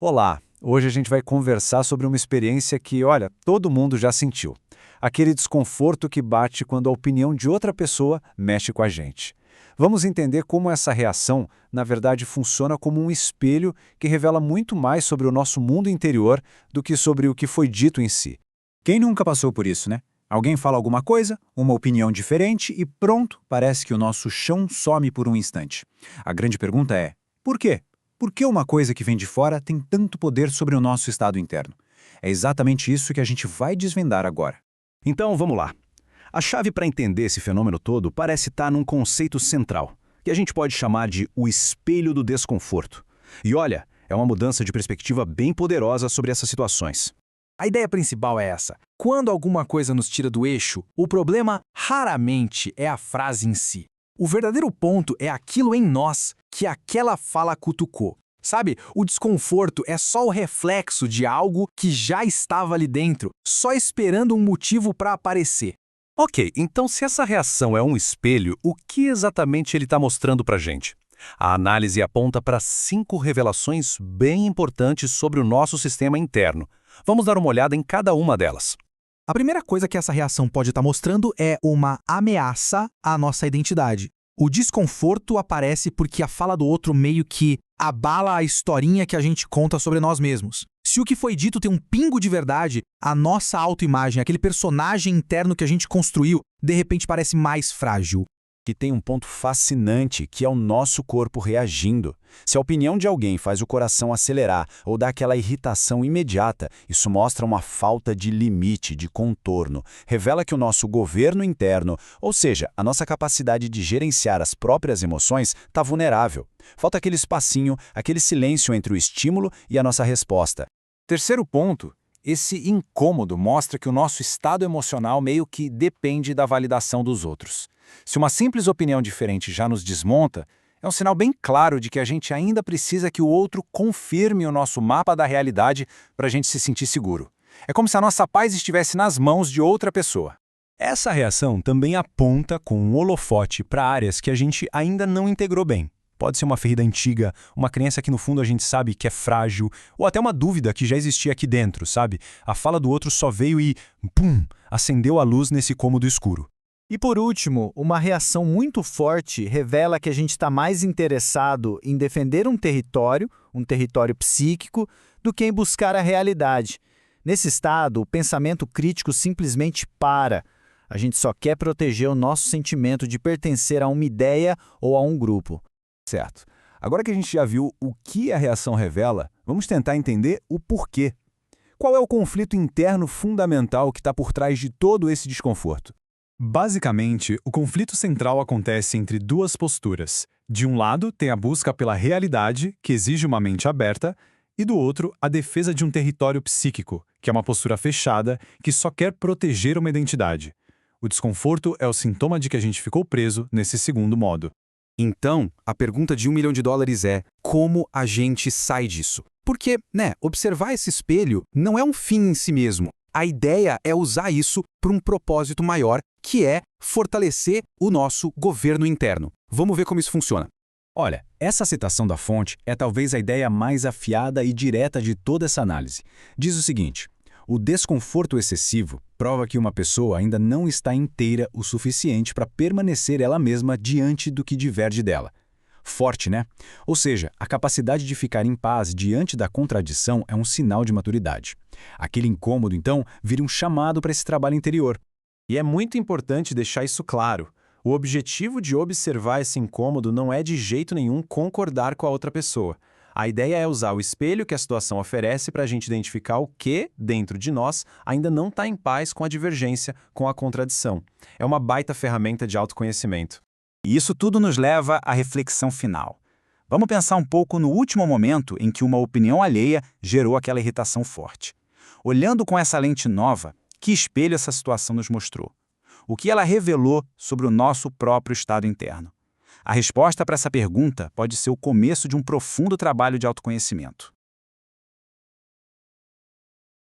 Olá! Hoje a gente vai conversar sobre uma experiência que, olha, todo mundo já sentiu. Aquele desconforto que bate quando a opinião de outra pessoa mexe com a gente. Vamos entender como essa reação, na verdade, funciona como um espelho que revela muito mais sobre o nosso mundo interior do que sobre o que foi dito em si. Quem nunca passou por isso, né? Alguém fala alguma coisa, uma opinião diferente e pronto, parece que o nosso chão some por um instante. A grande pergunta é, por quê? Por que uma coisa que vem de fora tem tanto poder sobre o nosso estado interno? É exatamente isso que a gente vai desvendar agora. Então, vamos lá. A chave para entender esse fenômeno todo parece estar num conceito central, que a gente pode chamar de o espelho do desconforto. E olha, é uma mudança de perspectiva bem poderosa sobre essas situações. A ideia principal é essa. Quando alguma coisa nos tira do eixo, o problema raramente é a frase em si. O verdadeiro ponto é aquilo em nós que aquela fala cutucou. Sabe, o desconforto é só o reflexo de algo que já estava ali dentro, só esperando um motivo para aparecer. Ok, então se essa reação é um espelho, o que exatamente ele está mostrando para a gente? A análise aponta para 5 revelações bem importantes sobre o nosso sistema interno. Vamos dar uma olhada em cada uma delas. A primeira coisa que essa reação pode estar mostrando é uma ameaça à nossa identidade. O desconforto aparece porque a fala do outro meio que abala a historinha que a gente conta sobre nós mesmos. Se o que foi dito tem um pingo de verdade, a nossa autoimagem, aquele personagem interno que a gente construiu, de repente parece mais frágil. Que tem um ponto fascinante, que é o nosso corpo reagindo. Se a opinião de alguém faz o coração acelerar ou dá aquela irritação imediata, isso mostra uma falta de limite, de contorno. Revela que o nosso governo interno, ou seja, a nossa capacidade de gerenciar as próprias emoções, está vulnerável. Falta aquele espacinho, aquele silêncio entre o estímulo e a nossa resposta. Terceiro ponto, esse incômodo mostra que o nosso estado emocional meio que depende da validação dos outros. Se uma simples opinião diferente já nos desmonta, é um sinal bem claro de que a gente ainda precisa que o outro confirme o nosso mapa da realidade para a gente se sentir seguro. É como se a nossa paz estivesse nas mãos de outra pessoa. Essa reação também aponta com um holofote para áreas que a gente ainda não integrou bem. Pode ser uma ferida antiga, uma crença que no fundo a gente sabe que é frágil, ou até uma dúvida que já existia aqui dentro, sabe? A fala do outro só veio e, pum, acendeu a luz nesse cômodo escuro. E por último, uma reação muito forte revela que a gente está mais interessado em defender um território psíquico, do que em buscar a realidade. Nesse estado, o pensamento crítico simplesmente para. A gente só quer proteger o nosso sentimento de pertencer a uma ideia ou a um grupo. Certo. Agora que a gente já viu o que a reação revela, vamos tentar entender o porquê. Qual é o conflito interno fundamental que está por trás de todo esse desconforto? Basicamente, o conflito central acontece entre duas posturas. De um lado, tem a busca pela realidade, que exige uma mente aberta, e do outro, a defesa de um território psíquico, que é uma postura fechada, que só quer proteger uma identidade. O desconforto é o sintoma de que a gente ficou preso nesse segundo modo. Então, a pergunta de $1 milhão é como a gente sai disso? Porque, observar esse espelho não é um fim em si mesmo. A ideia é usar isso para um propósito maior, que é fortalecer o nosso governo interno. Vamos ver como isso funciona. Olha, essa citação da fonte é talvez a ideia mais afiada e direta de toda essa análise. Diz o seguinte: o desconforto excessivo prova que uma pessoa ainda não está inteira o suficiente para permanecer ela mesma diante do que diverge dela. Forte, né? Ou seja, a capacidade de ficar em paz diante da contradição é um sinal de maturidade. Aquele incômodo, então, vira um chamado para esse trabalho interior. E é muito importante deixar isso claro. O objetivo de observar esse incômodo não é de jeito nenhum concordar com a outra pessoa. A ideia é usar o espelho que a situação oferece para a gente identificar o que, dentro de nós, ainda não está em paz com a divergência, com a contradição. É uma baita ferramenta de autoconhecimento. E isso tudo nos leva à reflexão final. Vamos pensar um pouco no último momento em que uma opinião alheia gerou aquela irritação forte. Olhando com essa lente nova, que espelho essa situação nos mostrou? O que ela revelou sobre o nosso próprio estado interno? A resposta para essa pergunta pode ser o começo de um profundo trabalho de autoconhecimento.